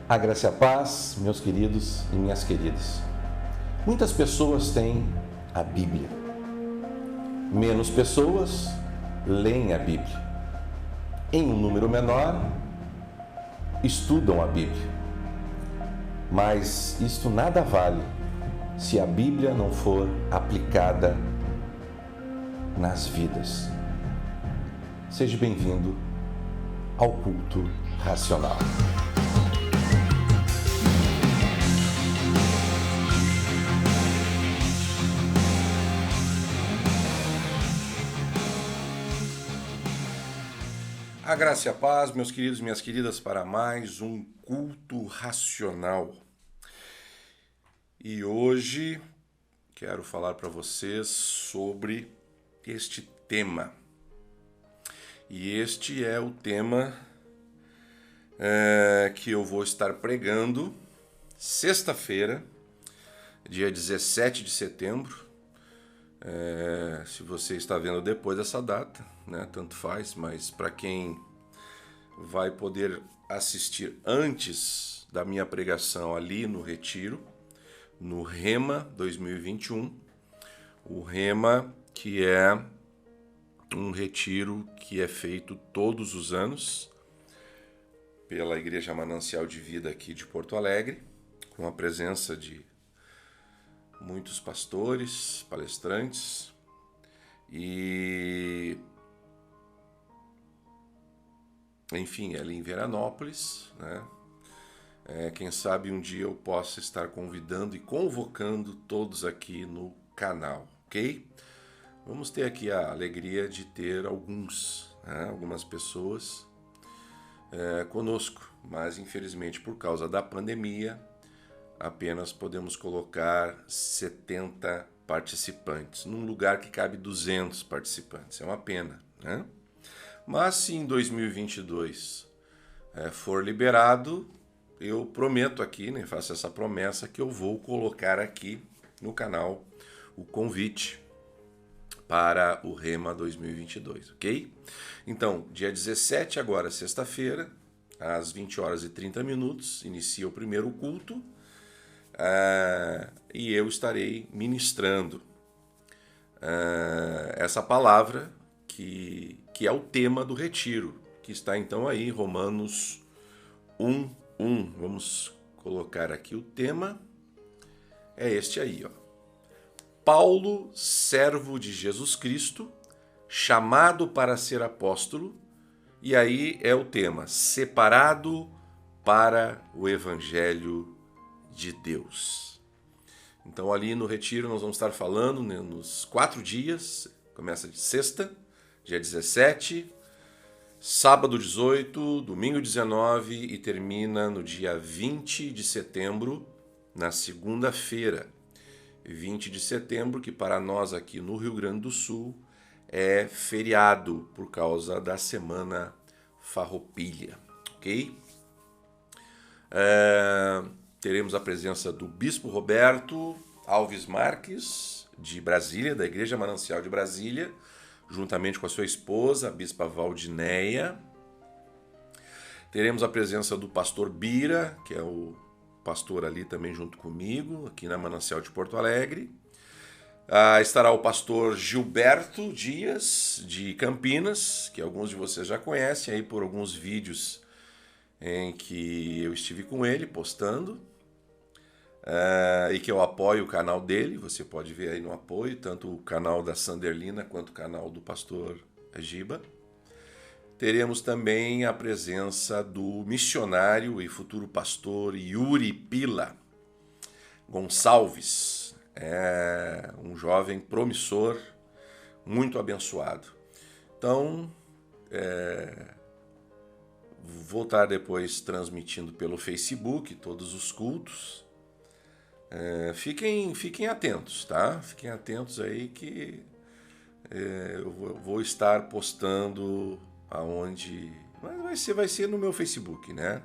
A graça e a paz, meus queridos e minhas queridas. Muitas pessoas têm a Bíblia. Menos pessoas leem a Bíblia. Em um número menor, estudam a Bíblia. Mas isto nada vale se a Bíblia não for aplicada nas vidas. Seja bem-vindo ao culto racional. A graça e a paz, meus queridos e minhas queridas, para mais um culto racional. E hoje quero falar para vocês sobre este tema. E este é o tema que eu vou estar pregando sexta-feira, dia 17 de setembro. Se você está vendo depois dessa data, né, tanto faz, mas para quem vai poder assistir antes da minha pregação ali no Retiro, no Rema 2021, o Rema que é um retiro que é feito todos os anos pela Igreja Manancial de Vida aqui de Porto Alegre, com a presença de muitos pastores, palestrantes e, enfim, ali em Veranópolis, né? Quem sabe um dia eu possa estar convidando e convocando todos aqui no canal, ok? Vamos ter aqui a alegria de ter algumas pessoas conosco, mas infelizmente por causa da pandemia apenas podemos colocar 70 participantes, num lugar que cabe 200 participantes. É uma pena, né? Mas se em 2022 for liberado, eu prometo aqui, né, faço essa promessa, que eu vou colocar aqui no canal o convite para o Rema 2022, ok? Então, dia 17, agora sexta-feira, às 20 horas e 30 minutos, inicia o primeiro culto. E eu estarei ministrando essa palavra que é o tema do retiro, que está então aí, Romanos 1:1. Vamos colocar aqui o tema, é este aí, ó. Paulo, servo de Jesus Cristo, chamado para ser apóstolo, e aí é o tema, separado para o Evangelho de Deus. Então ali no retiro nós vamos estar falando, né, nos 4 dias, começa de sexta, dia 17, sábado 18, domingo 19 e termina no dia 20 de setembro, na segunda-feira. 20 de setembro, que para nós aqui no Rio Grande do Sul é feriado por causa da Semana Farroupilha, ok? Teremos a presença do Bispo Roberto Alves Marques, de Brasília, da Igreja Manancial de Brasília, juntamente com a sua esposa, a Bispa Valdineia. Teremos a presença do pastor Bira, que é o pastor ali também junto comigo, aqui na Manancial de Porto Alegre. Estará o pastor Gilberto Dias, de Campinas, que alguns de vocês já conhecem aí por alguns vídeos em que eu estive com ele postando, e que eu apoio o canal dele. Você pode ver aí no apoio, tanto o canal da Sanderlina quanto o canal do pastor Giba. Teremos também a presença do missionário e futuro pastor Yuri Pila Gonçalves, um jovem promissor, muito abençoado. Então, vou estar depois transmitindo pelo Facebook todos os cultos. Fiquem atentos, tá? Fiquem atentos aí que eu vou estar postando aonde... Mas vai ser no meu Facebook, né?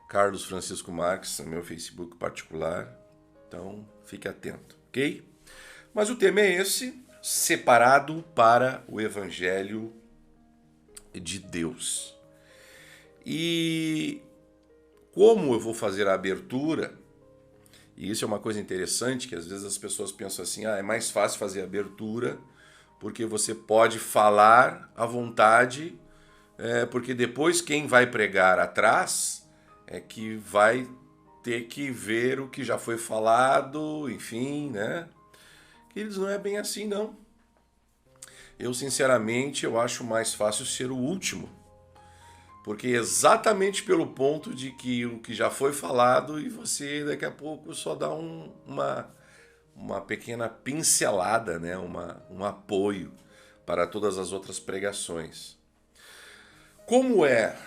Carlos Francisco Marques, meu Facebook particular. Então, fique atento, ok? Mas o tema é esse, separado para o Evangelho de Deus. E como eu vou fazer a abertura, e isso é uma coisa interessante, que às vezes as pessoas pensam assim, é mais fácil fazer a abertura, porque você pode falar à vontade, porque depois quem vai pregar atrás é que vai ter que ver o que já foi falado, enfim, né? Queridos, não é bem assim, não. Eu, sinceramente, eu acho mais fácil ser o último. Porque exatamente pelo ponto de que o que já foi falado e você daqui a pouco só dá uma pequena pincelada, né? Um apoio para todas as outras pregações. Como é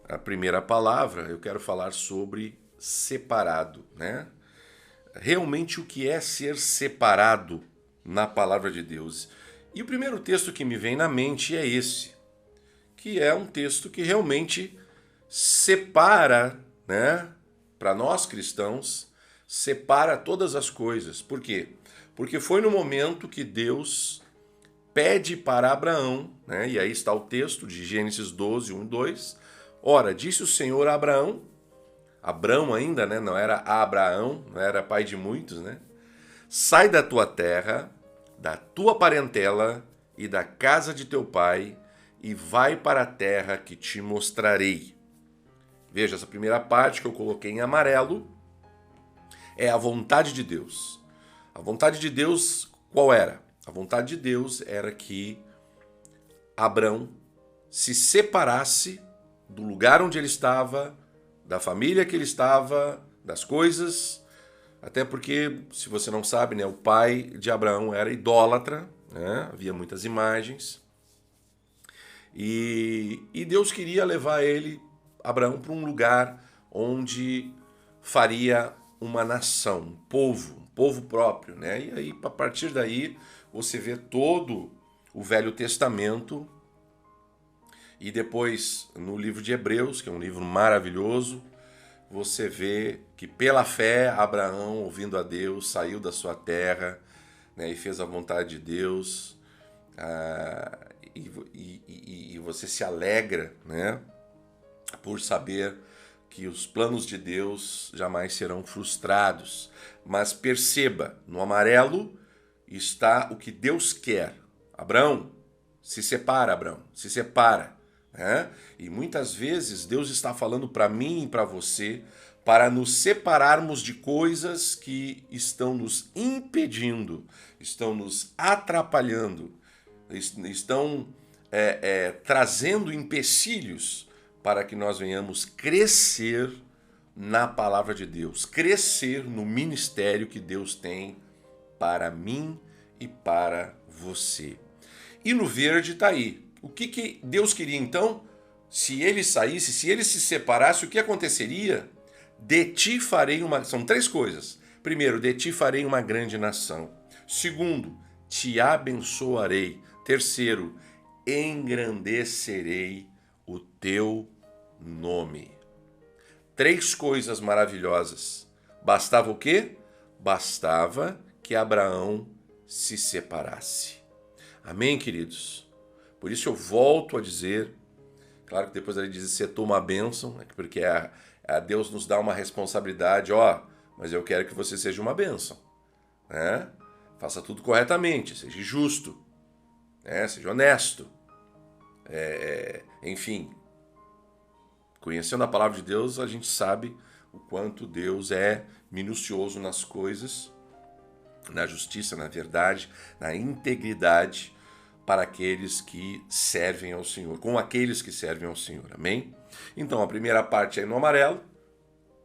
a primeira palavra, eu quero falar sobre separado, né? Realmente o que é ser separado na palavra de Deus. E o primeiro texto que me vem na mente é esse, que é um texto que realmente separa, né, para nós cristãos, separa todas as coisas. Por quê? Porque foi no momento que Deus pede para Abraão, né, e aí está o texto de Gênesis 12, 1 e 2. Ora, disse o Senhor a Abraão, Abrão ainda, né, não era Abraão, não era pai de muitos, né? Sai da tua terra, da tua parentela e da casa de teu pai e vai para a terra que te mostrarei. Veja, essa primeira parte que eu coloquei em amarelo é a vontade de Deus. A vontade de Deus qual era? A vontade de Deus era que Abrão se separasse do lugar onde ele estava, da família que ele estava, das coisas. Até porque, se você não sabe, né, o pai de Abraão era idólatra, né? Havia muitas imagens. E Deus queria levar Abraão, para um lugar onde faria uma nação, um povo próprio, né? E aí, a partir daí, você vê todo o Velho Testamento e depois no livro de Hebreus, que é um livro maravilhoso, você vê que pela fé Abraão, ouvindo a Deus, saiu da sua terra, né, e fez a vontade de Deus. E você se alegra, né, por saber que os planos de Deus jamais serão frustrados. Mas perceba, no amarelo está o que Deus quer. Abraão, se separa, Abraão, se separa. Né? E muitas vezes Deus está falando para mim e para você para nos separarmos de coisas que estão nos impedindo, estão nos atrapalhando, estão trazendo empecilhos para que nós venhamos crescer na palavra de Deus, crescer no ministério que Deus tem para mim e para você. E no verde está aí. O que Deus queria então? Se ele saísse, se ele se separasse, o que aconteceria? De ti farei uma... São três coisas. Primeiro, de ti farei uma grande nação. Segundo, te abençoarei. Terceiro, engrandecerei o teu nome. Três coisas maravilhosas. Bastava o quê? Bastava que Abraão se separasse. Amém, queridos? Por isso eu volto a dizer, claro que depois ele diz, se toma a bênção, porque a Deus nos dá uma responsabilidade, mas eu quero que você seja uma bênção, né? Faça tudo corretamente, seja justo, né? Seja honesto, enfim. Conhecendo a palavra de Deus, a gente sabe o quanto Deus é minucioso nas coisas, na justiça, na verdade, na integridade, para aqueles que servem ao Senhor, com aqueles que servem ao Senhor, amém? Então, a primeira parte é no amarelo,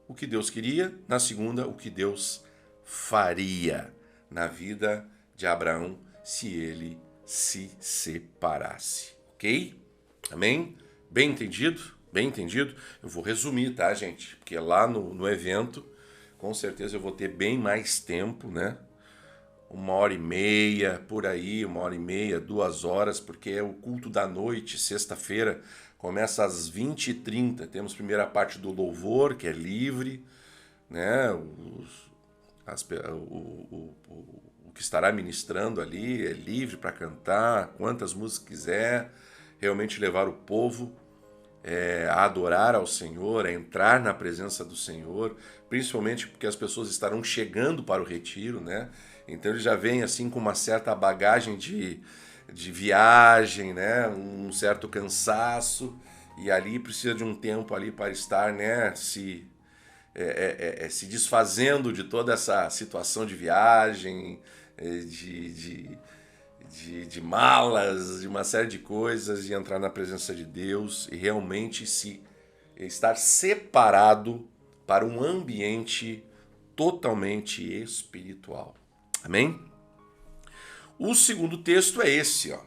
o que Deus queria, na segunda, o que Deus faria na vida de Abraão se ele se separasse, ok? Amém? Bem entendido? Bem entendido? Eu vou resumir, tá, gente? Porque lá no evento, com certeza eu vou ter bem mais tempo, né? 1h30, por aí, 1h30, 2 horas, porque é o culto da noite, sexta-feira, começa às 20h30. Temos a primeira parte do louvor, que é livre, né? O que estará ministrando ali é livre para cantar, quantas músicas quiser, realmente levar o povo a adorar ao Senhor, a entrar na presença do Senhor, principalmente porque as pessoas estarão chegando para o retiro, né? Então ele já vem assim com uma certa bagagem de viagem, né? Um certo cansaço, e ali precisa de um tempo ali para estar, né? Se desfazendo de toda essa situação de viagem, de malas, de uma série de coisas, e entrar na presença de Deus e realmente se estar separado para um ambiente totalmente espiritual. Amém? O segundo texto é esse, ó.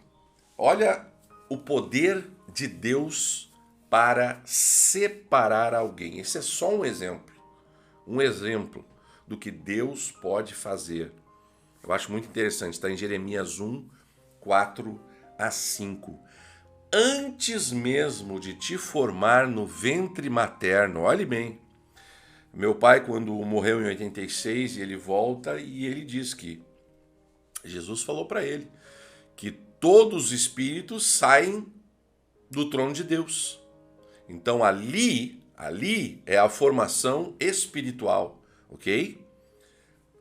Olha o poder de Deus para separar alguém. Esse é só um exemplo do que Deus pode fazer. Eu acho muito interessante, está em Jeremias 1, 4 a 5. Antes mesmo de te formar no ventre materno, olhe bem, meu pai, quando morreu em 86, ele volta e ele diz que Jesus falou para ele que todos os espíritos saem do trono de Deus. Então ali é a formação espiritual, ok?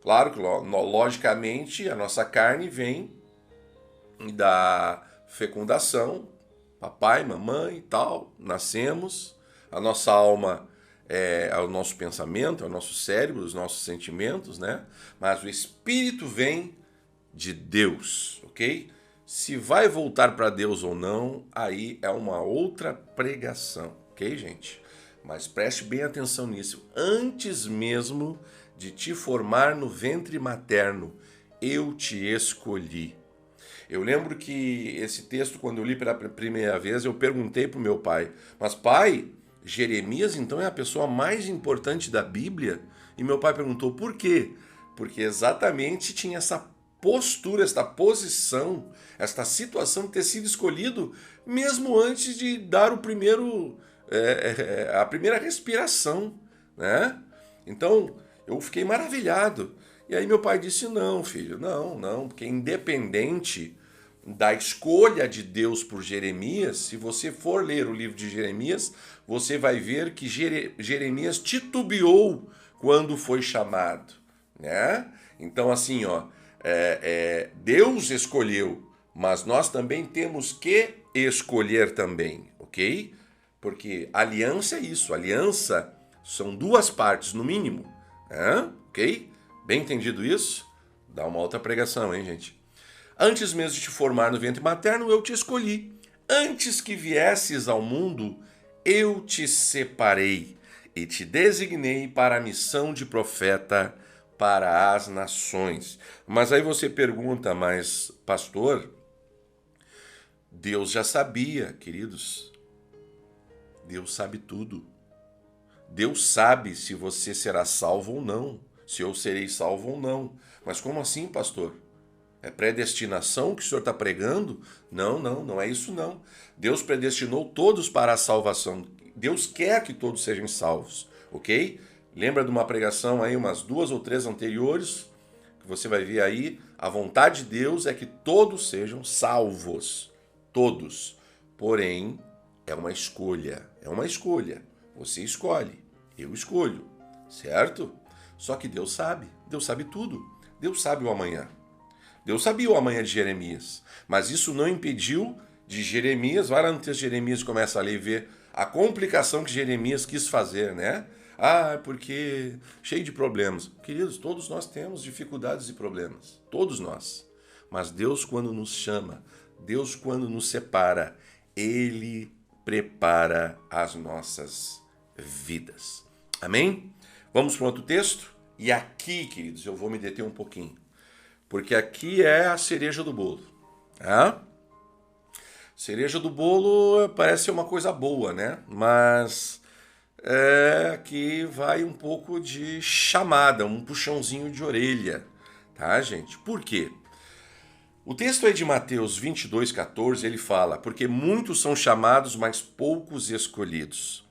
Claro que, logicamente, a nossa carne vem da fecundação, papai, mamãe e tal, nascemos, a nossa alma é o nosso pensamento, é o nosso cérebro, os nossos sentimentos, né? Mas o espírito vem de Deus, ok? Se vai voltar para Deus ou não, aí é uma outra pregação, ok, gente? Mas preste bem atenção nisso. Antes mesmo de te formar no ventre materno, eu te escolhi. Eu lembro que esse texto, quando eu li pela primeira vez, eu perguntei para o meu pai, mas pai, Jeremias então é a pessoa mais importante da Bíblia? E meu pai perguntou, por quê? Porque exatamente tinha essa postura, esta posição, esta situação de ter sido escolhido mesmo antes de dar o primeiro, a primeira respiração, né? Então, eu fiquei maravilhado. E aí meu pai disse, não, filho, não, porque independente da escolha de Deus por Jeremias, se você for ler o livro de Jeremias, você vai ver que Jeremias titubeou quando foi chamado, né? Então assim, ó, Deus escolheu, mas nós também temos que escolher também, ok? Porque aliança é isso, aliança são duas partes no mínimo, né? Ok? Bem entendido isso? Dá uma outra pregação, hein, gente? Antes mesmo de te formar no ventre materno, eu te escolhi. Antes que viesses ao mundo, eu te separei e te designei para a missão de profeta para as nações. Mas aí você pergunta, mas pastor, Deus já sabia, queridos. Deus sabe tudo. Deus sabe se você será salvo ou não, se eu serei salvo ou não. Mas como assim, pastor? É predestinação que o senhor está pregando? Não é isso não. Deus predestinou todos para a salvação. Deus quer que todos sejam salvos, ok? Lembra de uma pregação aí, umas 2 ou 3 anteriores, que você vai ver aí, a vontade de Deus é que todos sejam salvos. Todos. Porém, é uma escolha. Você escolhe, eu escolho, certo? Só que Deus sabe tudo. Deus sabe o amanhã. Deus sabia o amanhã de Jeremias, mas isso não impediu de Jeremias, vai lá no texto de Jeremias e começa a ler e ver a complicação que Jeremias quis fazer, né? Ah, porque cheio de problemas. Queridos, todos nós temos dificuldades e problemas, todos nós. Mas Deus, quando nos chama, Deus, quando nos separa, Ele prepara as nossas vidas. Amém? Vamos para outro texto? E aqui, queridos, eu vou me deter um pouquinho. Porque aqui é a cereja do bolo. Tá? Cereja do bolo parece ser uma coisa boa, né? Mas aqui vai um pouco de chamada, um puxãozinho de orelha. Tá, gente? Por quê? O texto é de Mateus 22,14, ele fala, porque muitos são chamados, mas poucos escolhidos.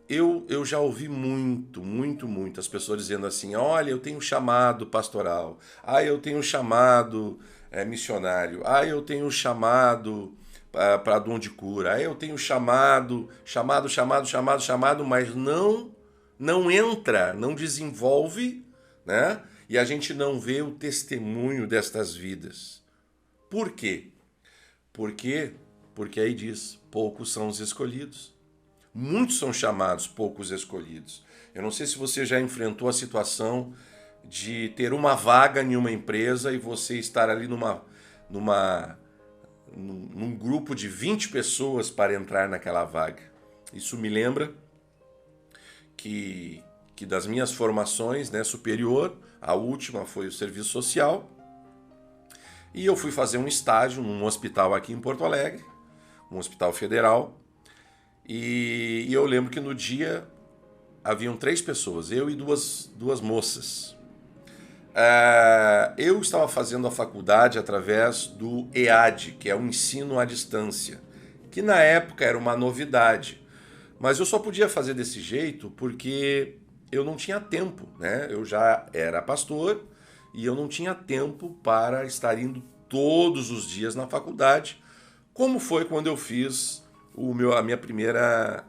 Eu já ouvi muito as pessoas dizendo assim, olha, eu tenho um chamado pastoral, eu tenho um chamado missionário, eu tenho um chamado para dom de cura. Aí eu tenho chamado, mas não entra, não desenvolve, né? E a gente não vê o testemunho destas vidas. Por quê? Porque aí diz, poucos são os escolhidos. Muitos são chamados, poucos escolhidos. Eu não sei se você já enfrentou a situação de ter uma vaga em uma empresa e você estar ali num grupo de 20 pessoas para entrar naquela vaga. Isso me lembra que das minhas formações, né, superior, a última foi o serviço social, e eu fui fazer um estágio num hospital aqui em Porto Alegre, um hospital federal, e eu lembro que no dia haviam 3 pessoas, eu e duas moças. Eu estava fazendo a faculdade através do EAD, que é o ensino à distância, que na época era uma novidade, mas eu só podia fazer desse jeito porque eu não tinha tempo, né? Eu já era pastor e eu não tinha tempo para estar indo todos os dias na faculdade, como foi quando eu fiz a minha primeira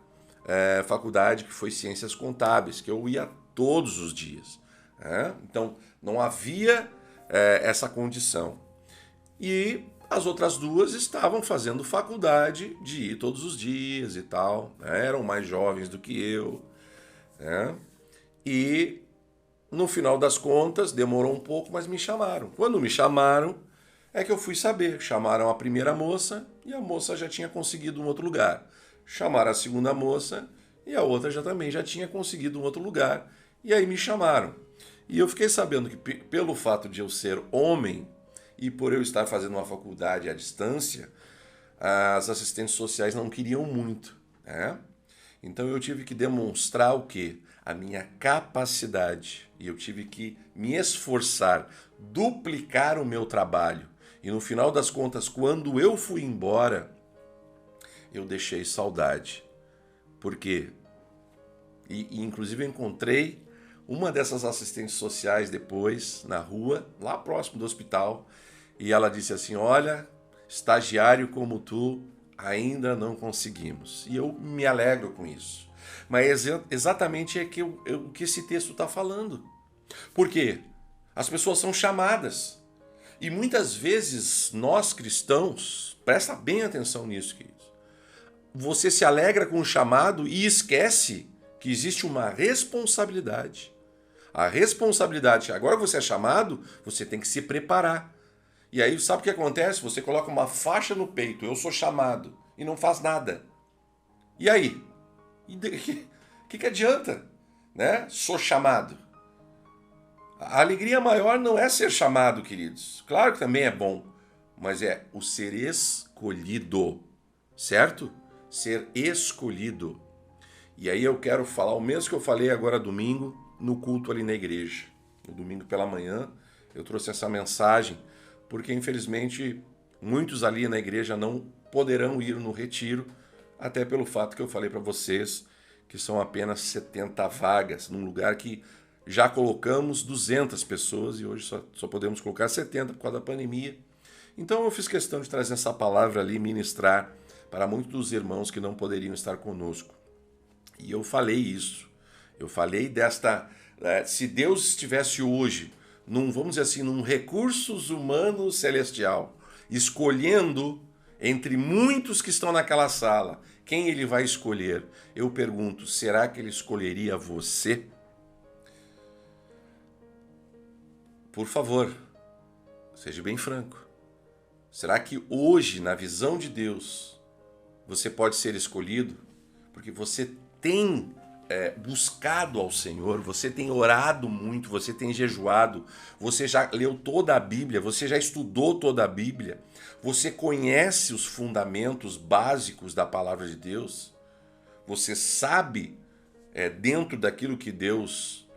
faculdade, que foi Ciências Contábeis, que eu ia todos os dias. Né? Então, não havia essa condição. E as outras 2 estavam fazendo faculdade de ir todos os dias e tal, né? Eram mais jovens do que eu, né? E no final das contas, demorou um pouco, mas me chamaram. Quando me chamaram, é que eu fui saber. Chamaram a primeira moça e a moça já tinha conseguido um outro lugar. Chamaram a segunda moça e a outra também já tinha conseguido um outro lugar. E aí me chamaram. E eu fiquei sabendo que pelo fato de eu ser homem e por eu estar fazendo uma faculdade à distância, as assistentes sociais não queriam muito, né? Então eu tive que demonstrar o quê? A minha capacidade. E eu tive que me esforçar, duplicar o meu trabalho. E no final das contas, quando eu fui embora, eu deixei saudade. Por quê? E inclusive eu encontrei uma dessas assistentes sociais depois, na rua, lá próximo do hospital, e ela disse assim, olha, estagiário como tu, ainda não conseguimos. E eu me alegro com isso. Mas exatamente o que esse texto está falando. Por quê? As pessoas são chamadas. E muitas vezes nós cristãos, presta bem atenção nisso, queridos, você se alegra com o chamado e esquece que existe uma responsabilidade. A responsabilidade, agora você é chamado, você tem que se preparar. E aí sabe o que acontece? Você coloca uma faixa no peito, eu sou chamado, e não faz nada. E aí? O que adianta? Né? Sou chamado. A alegria maior não é ser chamado, queridos. Claro que também é bom, mas é o ser escolhido, certo? Ser escolhido. E aí eu quero falar o mesmo que eu falei agora domingo, no culto ali na igreja. No domingo pela manhã, eu trouxe essa mensagem, porque infelizmente muitos ali na igreja não poderão ir no retiro, até pelo fato que eu falei para vocês, que são apenas 70 vagas, num lugar que já colocamos 200 pessoas e hoje só podemos colocar 70 por causa da pandemia. Então eu fiz questão de trazer essa palavra ali, ministrar para muitos dos irmãos que não poderiam estar conosco. E eu falei isso. Eu falei desta... Se Deus estivesse hoje, vamos dizer assim, num recursos humanos celestial, escolhendo entre muitos que estão naquela sala, quem ele vai escolher? Eu pergunto, será que ele escolheria você? Por favor, seja bem franco. Será que hoje, na visão de Deus, você pode ser escolhido? Porque você tem buscado ao Senhor, você tem orado muito, você tem jejuado, você já leu toda a Bíblia, você já estudou toda a Bíblia, você conhece os fundamentos básicos da palavra de Deus, você sabe, dentro daquilo que Deus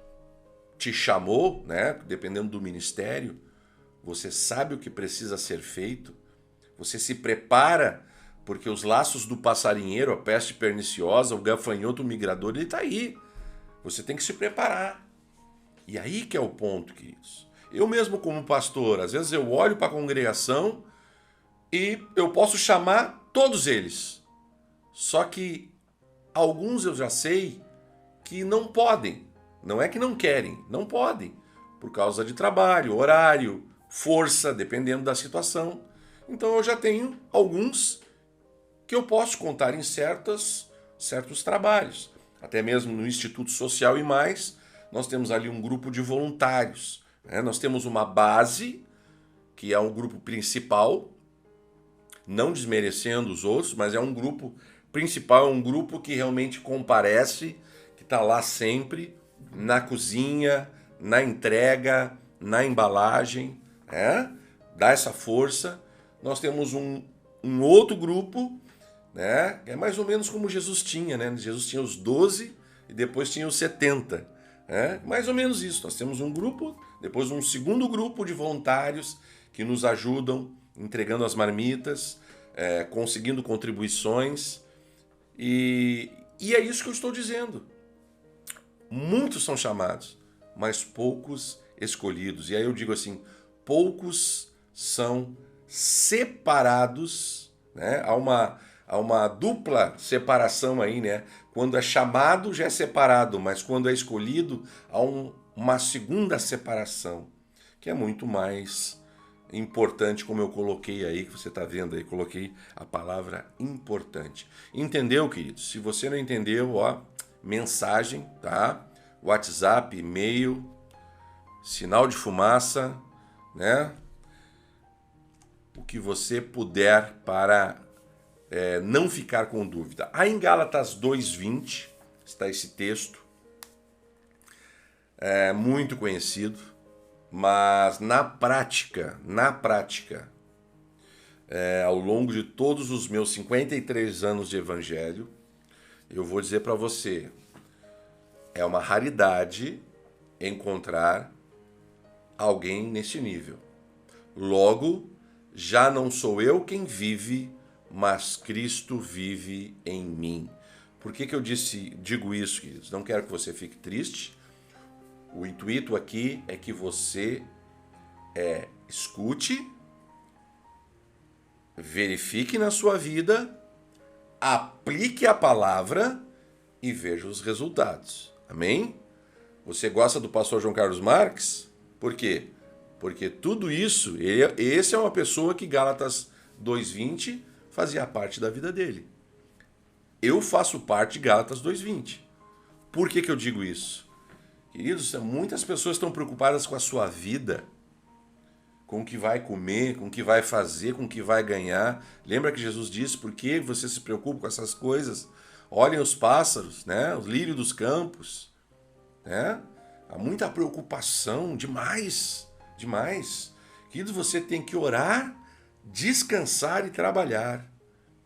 te chamou, né, dependendo do ministério, você sabe o que precisa ser feito, você se prepara, porque os laços do passarinheiro, a peste perniciosa, o gafanhoto, o migrador, ele está aí. Você tem que se preparar. E aí que é o ponto, queridos. Eu mesmo como pastor, às vezes eu olho para a congregação e eu posso chamar Todos eles. Só que alguns eu já sei que não podem. Não é que não querem, não podem. Por causa de trabalho, horário, força, dependendo da situação. Então eu já tenho alguns que eu posso contar em certos trabalhos. Até mesmo no Instituto Social e mais, nós temos ali um grupo de voluntários. Né? Nós temos uma base, que é um grupo principal, não desmerecendo os outros, mas é um grupo principal, é um grupo que realmente comparece, que está lá sempre, na cozinha, na entrega, na embalagem, né? Dá essa força. Nós temos um outro grupo, né? É mais ou menos como Jesus tinha, né? Jesus tinha os 12 e depois tinha os 70. Né? Mais ou menos isso. Nós temos um grupo, depois um segundo grupo de voluntários que nos ajudam entregando as marmitas, conseguindo contribuições. E é isso que eu estou dizendo. Muitos são chamados, mas poucos escolhidos. E aí eu digo assim, poucos são separados, né? Há uma dupla separação aí, né? Quando é chamado já é separado, mas quando é escolhido há uma segunda separação, que é muito mais importante, como eu coloquei aí, que você está vendo aí, coloquei a palavra importante. Entendeu, queridos? Se você não entendeu, ó, mensagem, tá? WhatsApp, e-mail, sinal de fumaça, né? O que você puder para não ficar com dúvida. Aí em Gálatas 2:20 está esse texto, muito conhecido, mas na prática, ao longo de todos os meus 53 anos de evangelho, eu vou dizer para você, é uma raridade encontrar alguém nesse nível. Logo, já não sou eu quem vive, mas Cristo vive em mim. Por que eu digo isso, queridos? Não quero que você fique triste. O intuito aqui é que você escute, verifique na sua vida, aplique a palavra e veja os resultados. Amém? Você gosta do pastor João Carlos Marques? Por quê? Porque tudo isso, esse é uma pessoa que Gálatas 2:20 fazia parte da vida dele. Eu faço parte de Gálatas 2:20. Por que eu digo isso? Queridos, muitas pessoas estão preocupadas com a sua vida, com o que vai comer, com o que vai fazer, com o que vai ganhar. Lembra que Jesus disse, por que você se preocupa com essas coisas? Olhem os pássaros, né? Os lírios dos campos. Né? Há muita preocupação, demais. Queridos, você tem que orar, descansar e trabalhar.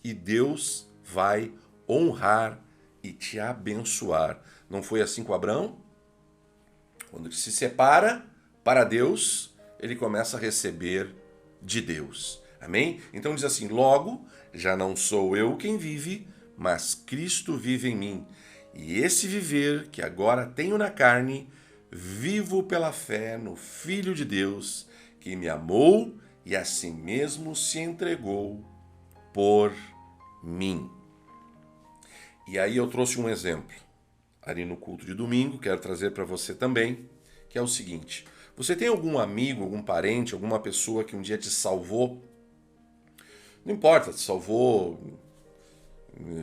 E Deus vai honrar e te abençoar. Não foi assim com Abraão? Quando ele se separa para Deus, ele começa a receber de Deus. Amém? Então diz assim, logo, já não sou eu quem vive, mas Cristo vive em mim. E esse viver que agora tenho na carne, vivo pela fé no Filho de Deus, que me amou e a si mesmo se entregou por mim. E aí eu trouxe um exemplo ali no culto de domingo, quero trazer para você também, que é o seguinte: você tem algum amigo, algum parente, alguma pessoa que um dia te salvou? Não importa, te salvou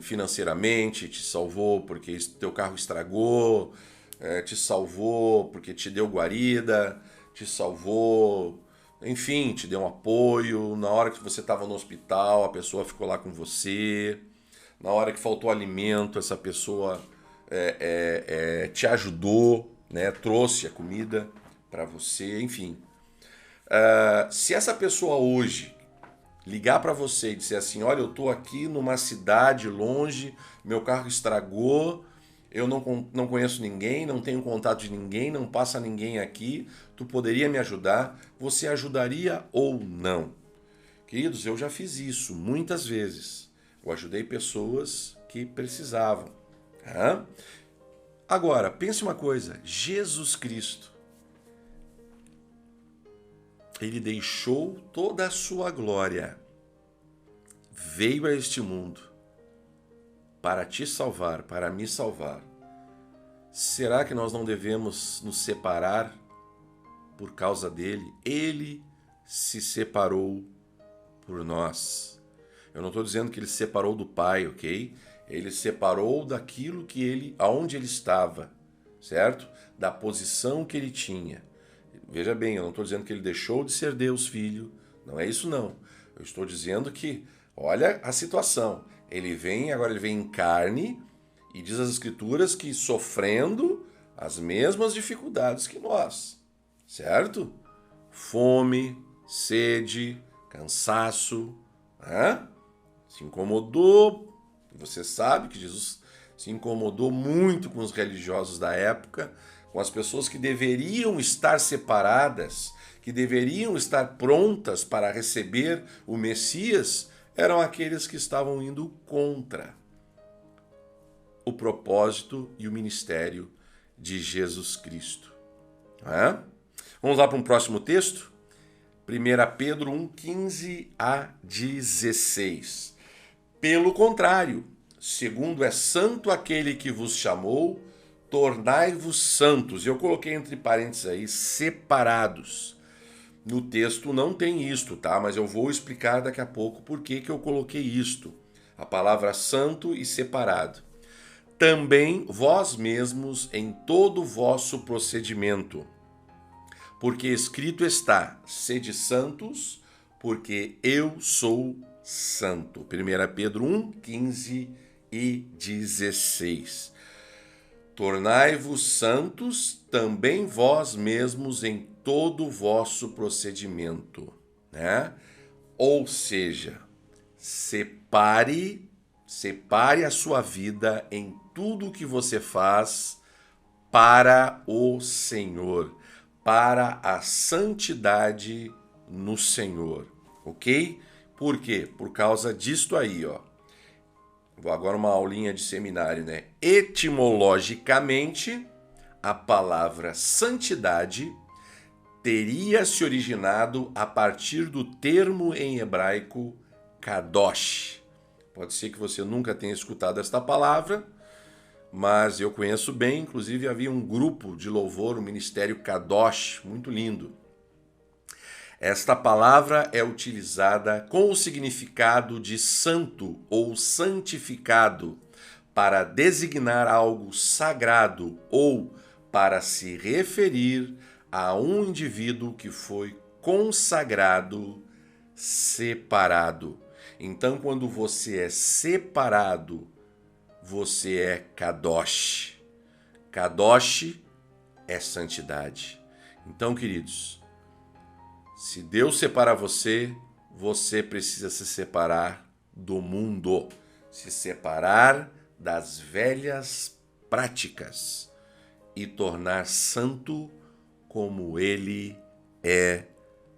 financeiramente, te salvou porque teu carro estragou, te salvou porque te deu guarida, te salvou, enfim, te deu um apoio. Na hora que você estava no hospital, a pessoa ficou lá com você. Na hora que faltou alimento, essa pessoa te ajudou, né? Trouxe a comida para você, enfim. Se essa pessoa hoje ligar para você e dizer assim, olha, eu estou aqui numa cidade longe, meu carro estragou, eu não conheço ninguém, não tenho contato de ninguém, não passa ninguém aqui, tu poderia me ajudar? Você ajudaria ou não? Queridos, eu já fiz isso muitas vezes. Eu ajudei pessoas que precisavam. Agora, pense uma coisa, Jesus Cristo, ele deixou toda a sua glória, veio a este mundo para te salvar, para me salvar, será que nós não devemos nos separar por causa dele? Ele se separou por nós. Eu não estou dizendo que ele se separou do Pai, ok? Ele se separou daquilo aonde ele estava, certo? Da posição que ele tinha. Veja bem, eu não estou dizendo que ele deixou de ser Deus Filho, não é isso não. Eu estou dizendo que, olha a situação, agora ele vem em carne e diz as Escrituras que sofrendo as mesmas dificuldades que nós, certo? Fome, sede, cansaço, se incomodou. Você sabe que Jesus se incomodou muito com os religiosos da época, com as pessoas que deveriam estar separadas, que deveriam estar prontas para receber o Messias, eram aqueles que estavam indo contra o propósito e o ministério de Jesus Cristo. Vamos lá para um próximo texto? 1 Pedro 1, 15 a 16. Pelo contrário, segundo é santo aquele que vos chamou, tornai-vos santos. Eu coloquei entre parênteses aí, separados. No texto não tem isto, tá? Mas eu vou explicar daqui a pouco por que eu coloquei isto. A palavra santo e separado. Também vós mesmos em todo o vosso procedimento. Porque escrito está, sede santos, porque eu sou santo. 1 Pedro 1, 15 e 16. Tornai-vos santos também vós mesmos em todo o vosso procedimento, né? Ou seja, separe a sua vida em tudo o que você faz para o Senhor, para a santidade no Senhor, ok? Por quê? Por causa disto aí, ó. Vou agora uma aulinha de seminário, né? Etimologicamente, a palavra santidade teria se originado a partir do termo em hebraico kadosh. Pode ser que você nunca tenha escutado esta palavra, mas eu conheço bem, inclusive havia um grupo de louvor, o Ministério Kadosh, muito lindo. Esta palavra é utilizada com o significado de santo ou santificado para designar algo sagrado ou para se referir a um indivíduo que foi consagrado, separado. Então, quando você é separado, você é kadosh. Kadosh é santidade. Então, queridos, se Deus separa você, você precisa se separar do mundo, se separar das velhas práticas e tornar santo como Ele é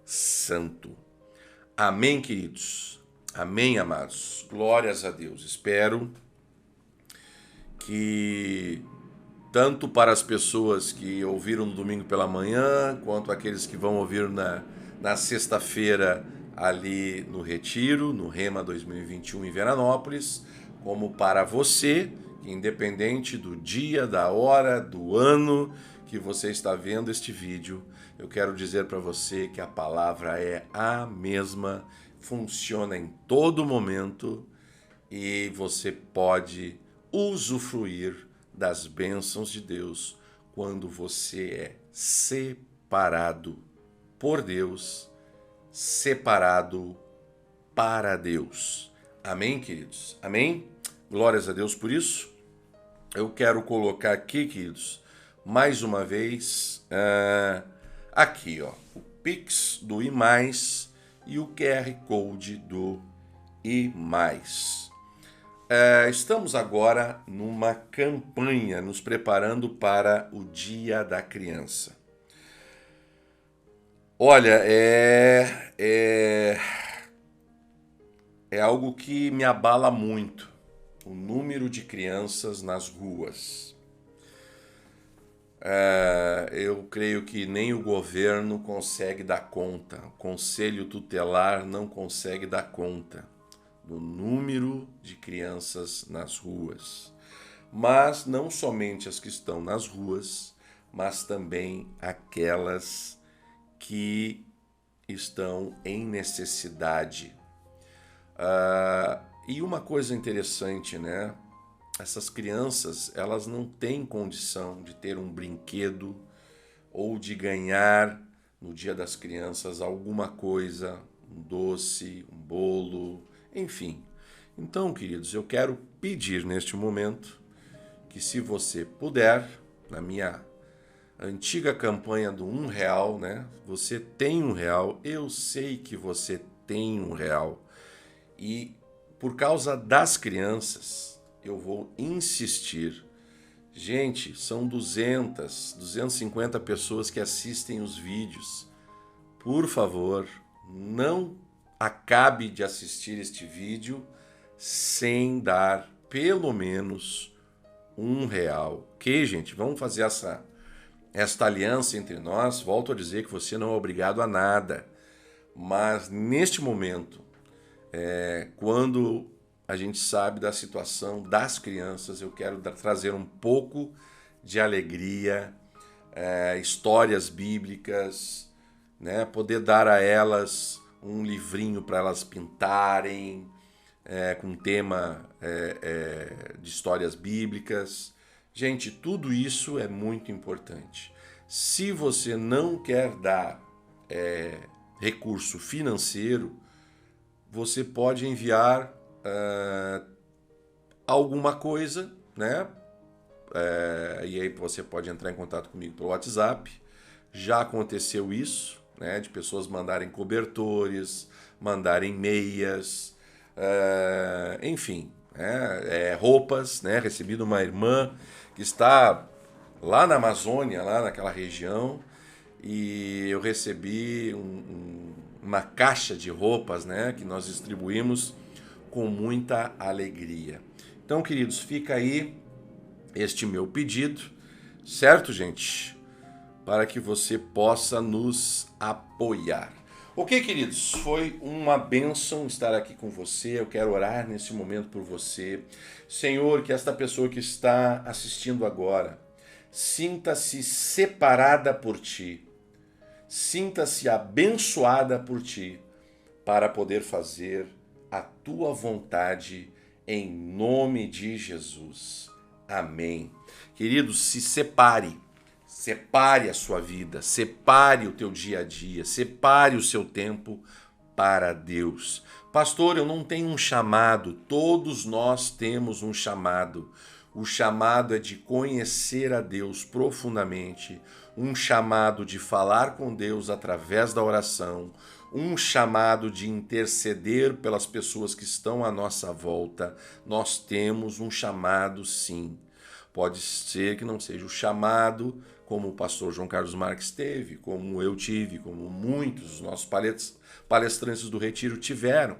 santo. Amém, queridos? Amém, amados? Glórias a Deus. Espero que tanto para as pessoas que ouviram no domingo pela manhã, quanto aqueles que vão ouvir na sexta-feira ali no Retiro, no Rema 2021 em Veranópolis, como para você, que independente do dia, da hora, do ano que você está vendo este vídeo, eu quero dizer para você que a palavra é a mesma, funciona em todo momento e você pode usufruir das bênçãos de Deus quando você é separado por Deus, separado para Deus. Amém, queridos? Amém? Glórias a Deus por isso. Eu quero colocar aqui, queridos, mais uma vez, aqui, ó, o Pix do I+, e o QR Code do I+. Estamos agora numa campanha, nos preparando para o Dia da Criança. Olha, é algo que me abala muito, o número de crianças nas ruas. Eu creio que nem o governo consegue dar conta, o conselho tutelar não consegue dar conta do número de crianças nas ruas. Mas não somente as que estão nas ruas, mas também aquelas que estão em necessidade. E uma coisa interessante, né? Essas crianças, elas não têm condição de ter um brinquedo ou de ganhar no Dia das Crianças alguma coisa, um doce, um bolo, enfim. Então, queridos, eu quero pedir neste momento que, se você puder, na minha antiga campanha do R$1, né? Você tem R$1, eu sei que você tem R$1. E por causa das crianças, eu vou insistir. Gente, são 250 pessoas que assistem os vídeos. Por favor, não acabe de assistir este vídeo sem dar pelo menos R$1. Ok, gente? Vamos fazer esta aliança entre nós. Volto a dizer que você não é obrigado a nada. Mas neste momento, quando a gente sabe da situação das crianças, eu quero trazer um pouco de alegria, histórias bíblicas, né? Poder dar a elas um livrinho para elas pintarem, com tema de histórias bíblicas. Gente, tudo isso é muito importante. Se você não quer dar recurso financeiro, você pode enviar alguma coisa, né? E aí você pode entrar em contato comigo pelo WhatsApp. Já aconteceu isso, né? De pessoas mandarem cobertores, mandarem meias, enfim, roupas, né? Recebi de uma irmã que está lá na Amazônia, lá naquela região, e eu recebi uma caixa de roupas, né, que nós distribuímos com muita alegria. Então, queridos, fica aí este meu pedido, certo, gente? Para que você possa nos apoiar. Ok, queridos, foi uma bênção estar aqui com você. Eu quero orar nesse momento por você. Senhor, que esta pessoa que está assistindo agora sinta-se separada por Ti. Sinta-se abençoada por Ti, para poder fazer a Tua vontade, em nome de Jesus. Amém. Queridos, se separe. Separe a sua vida, separe o teu dia a dia, separe o seu tempo para Deus. Pastor, eu não tenho um chamado. Todos nós temos um chamado. O chamado é de conhecer a Deus profundamente, um chamado de falar com Deus através da oração, um chamado de interceder pelas pessoas que estão à nossa volta. Nós temos um chamado, sim. Pode ser que não seja o chamado como o pastor João Carlos Marques teve, como eu tive, como muitos dos nossos palestrantes do Retiro tiveram.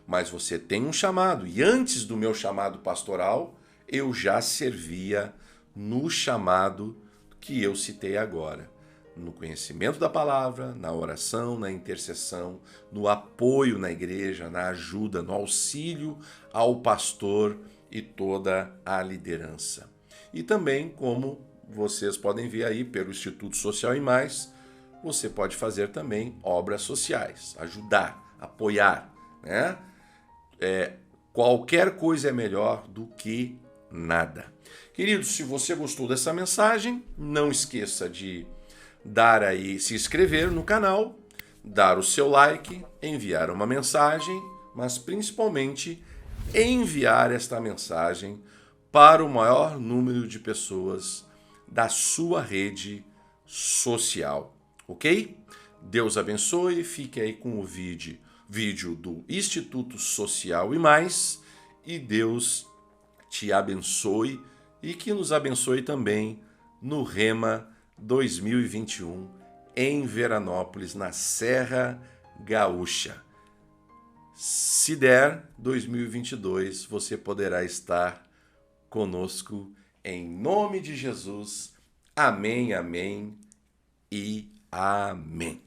Mas você tem um chamado, e antes do meu chamado pastoral, eu já servia no chamado que eu citei agora. No conhecimento da palavra, na oração, na intercessão, no apoio na igreja, na ajuda, no auxílio ao pastor e toda a liderança. E também, como vocês podem ver aí pelo Instituto Social e Mais, você pode fazer também obras sociais, ajudar, apoiar, né? Qualquer coisa é melhor do que nada. Queridos, se você gostou dessa mensagem, não esqueça de se inscrever no canal, dar o seu like, enviar uma mensagem, mas principalmente enviar esta mensagem para o maior número de pessoas da sua rede social, ok? Deus abençoe, fique aí com o vídeo do Instituto Social e Mais, e Deus te abençoe e que nos abençoe também no Rema 2021 em Veranópolis, na Serra Gaúcha. Se der, 2022 você poderá estar conosco em nome de Jesus. Amém, amém e amém.